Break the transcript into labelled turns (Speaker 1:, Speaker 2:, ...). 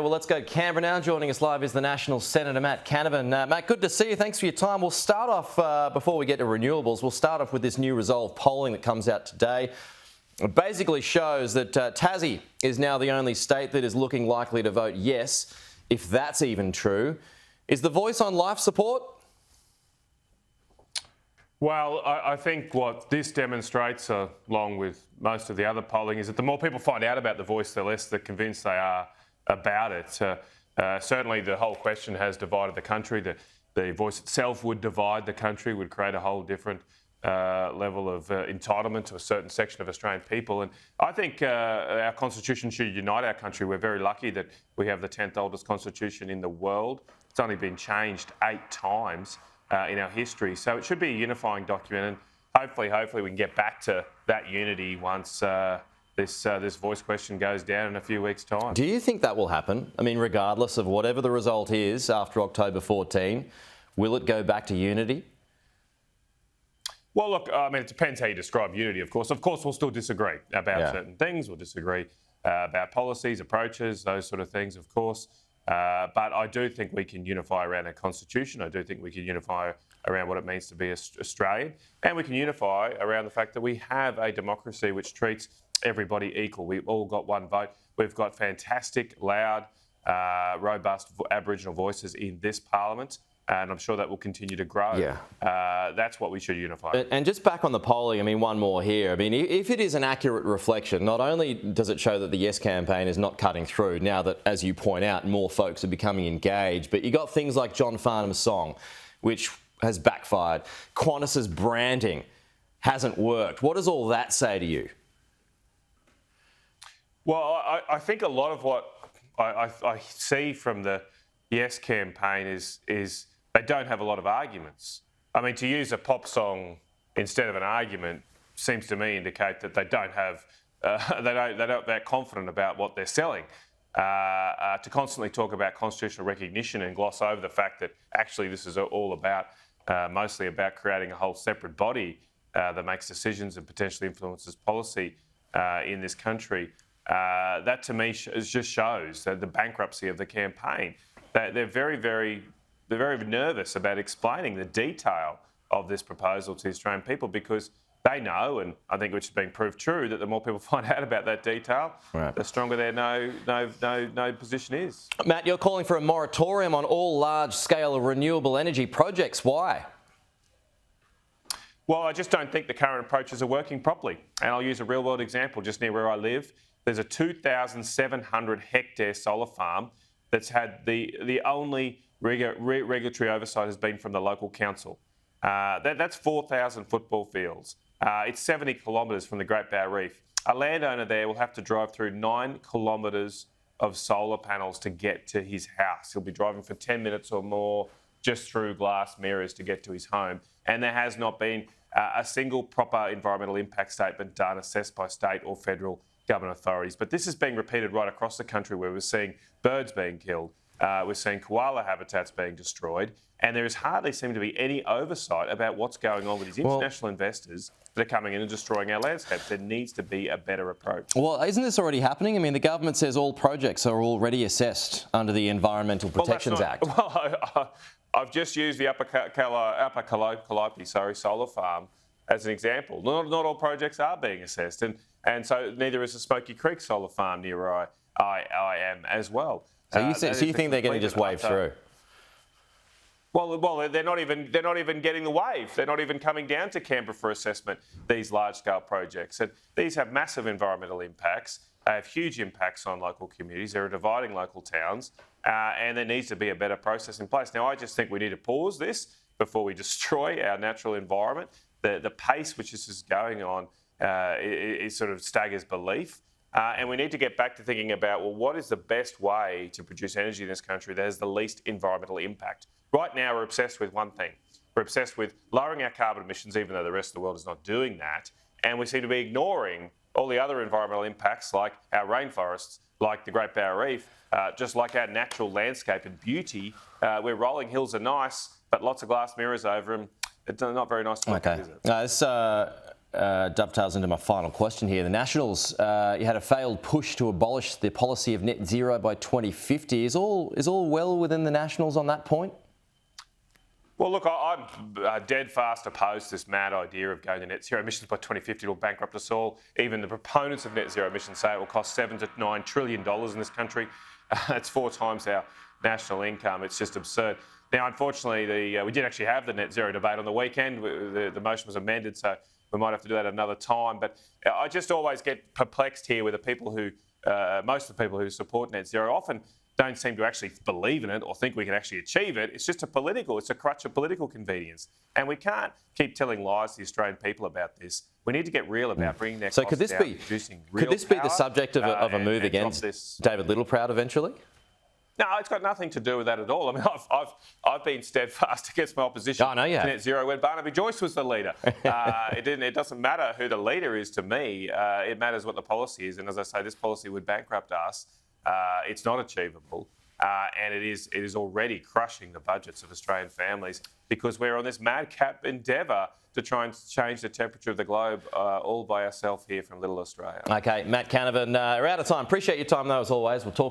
Speaker 1: Well, let's go to Canberra now. Joining us live is the National Senator Matt Canavan. Matt, good to see you. Thanks for your time. We'll start off, before we get to renewables, we'll start off with this new Resolve polling that comes out today. It basically shows that Tassie is now the only state that is looking likely to vote yes, if that's even true. Is the voice on life support?
Speaker 2: Well, I think what this demonstrates, along with most of the other polling, is that the more people find out about the voice, the less they're convinced they are about it. Certainly the whole question has divided the country. The voice itself would divide the country, would create a whole different level of entitlement to a certain section of Australian people. And I think our constitution should unite our country. We're very lucky that we have the 10th oldest constitution in the world. It's only been changed 8 times in our history. So it should be a unifying document. And hopefully we can get back to that unity once this voice question goes down in a few weeks' time.
Speaker 1: Do you think that will happen? I mean, regardless of whatever the result is after October 14, will it go back to unity?
Speaker 2: Well, look, I mean, it depends how you describe unity, of course. Of course, we'll still disagree about certain things. We'll disagree about policies, approaches, those sort of things, of course. But I do think we can unify around our constitution. I do think we can unify around what it means to be Australian. And we can unify around the fact that we have a democracy which treats everybody equal. We've all got one vote. We've got fantastic, loud, robust Aboriginal voices in this parliament. And I'm sure that will continue to grow.
Speaker 1: Yeah.
Speaker 2: That's what we should unify.
Speaker 1: And just back on the polling, I mean, one more here. I mean, if it is an accurate reflection, not only does it show that the Yes campaign is not cutting through now that, as you point out, more folks are becoming engaged, but you got things like John Farnham's song, which has backfired. Qantas's branding hasn't worked. What does all that say to you?
Speaker 2: Well, I think a lot of what I see from the Yes campaign is they don't have a lot of arguments. I mean, to use a pop song instead of an argument seems to me indicate that they don't have, they're confident about what they're selling. To constantly talk about constitutional recognition and gloss over the fact that actually this is all about, mostly about creating a whole separate body that makes decisions and potentially influences policy in this country. That to me just shows that the bankruptcy of the campaign. They're very nervous about explaining the detail of this proposal to the Australian people because they know, and I think which has been proved true, that the more people find out about that detail, the stronger their no position is.
Speaker 1: Matt, you're calling for a moratorium on all large-scale renewable energy projects. Why?
Speaker 2: Well, I just don't think the current approaches are working properly. And I'll use a real-world example just near where I live. There's a 2,700 hectare solar farm that's had the only regulatory oversight has been from the local council. That's 4,000 football fields. It's 70 kilometres from the Great Barrier Reef. A landowner there will have to drive through 9 kilometres of solar panels to get to his house. He'll be driving for 10 minutes or more just through glass mirrors to get to his home. And there has not been a single proper environmental impact statement done, assessed by state or federal government authorities. But this is being repeated right across the country where we're seeing birds being killed, we're seeing koala habitats being destroyed, and there is hardly seem to be any oversight about what's going on with these international investors that are coming in and destroying our landscapes. There needs to be a better approach.
Speaker 1: Well, isn't this already happening? I mean, the government says all projects are already assessed under the Environmental Protections Act.
Speaker 2: Well, I've just used the Upper Calliope solar farm as an example. Not all projects are being assessed, and so neither is the Smoky Creek solar farm near where I am as well.
Speaker 1: So you think they're going to just wave through?
Speaker 2: Well, they're not even getting the wave. They're not even coming down to Canberra for assessment. These large-scale projects, and these have massive environmental impacts. They have huge impacts on local communities. They're dividing local towns, and there needs to be a better process in place. Now, I just think we need to pause this before we destroy our natural environment. The pace which this is going on is sort of staggers belief. And we need to get back to thinking about, well, what is the best way to produce energy in this country that has the least environmental impact? Right now, we're obsessed with one thing. We're obsessed with lowering our carbon emissions, even though the rest of the world is not doing that. And we seem to be ignoring all the other environmental impacts, like our rainforests, like the Great Barrier Reef, just like our natural landscape and beauty. Where rolling hills are nice, but lots of glass mirrors over them. It's not very nice to look at, is it?
Speaker 1: dovetails into my final question here. The Nationals, you had a failed push to abolish the policy of net zero by 2050. Is all well within the Nationals on that point?
Speaker 2: Well, look, I'm dead fast opposed to this mad idea of going to net zero emissions by 2050. It will bankrupt us all. Even the proponents of net zero emissions say it will cost $7 to $9 trillion in this country. It's 4 times our national income. It's just absurd. Now, unfortunately, we did actually have the net zero debate on the weekend. The motion was amended, so we might have to do that another time. But I just always get perplexed here with the people who, most of the people who support net zero often don't seem to actually believe in it or think we can actually achieve it. It's just it's a crutch of political convenience. And we can't keep telling lies to the Australian people about this. We need to get real about bringing their costs down, producing real
Speaker 1: could this be the
Speaker 2: power,
Speaker 1: subject of a move against David Littleproud eventually?
Speaker 2: No, it's got nothing to do with that at all. I mean, I've been steadfast against my opposition to net zero when Barnaby Joyce was the leader. It doesn't matter who the leader is to me. It matters what the policy is. And as I say, this policy would bankrupt us. It's not achievable. And it is already crushing the budgets of Australian families because we're on this madcap endeavour to try and change the temperature of the globe all by ourselves here from little Australia.
Speaker 1: Okay, Matt Canavan, we're out of time. Appreciate your time though, as always. We'll talk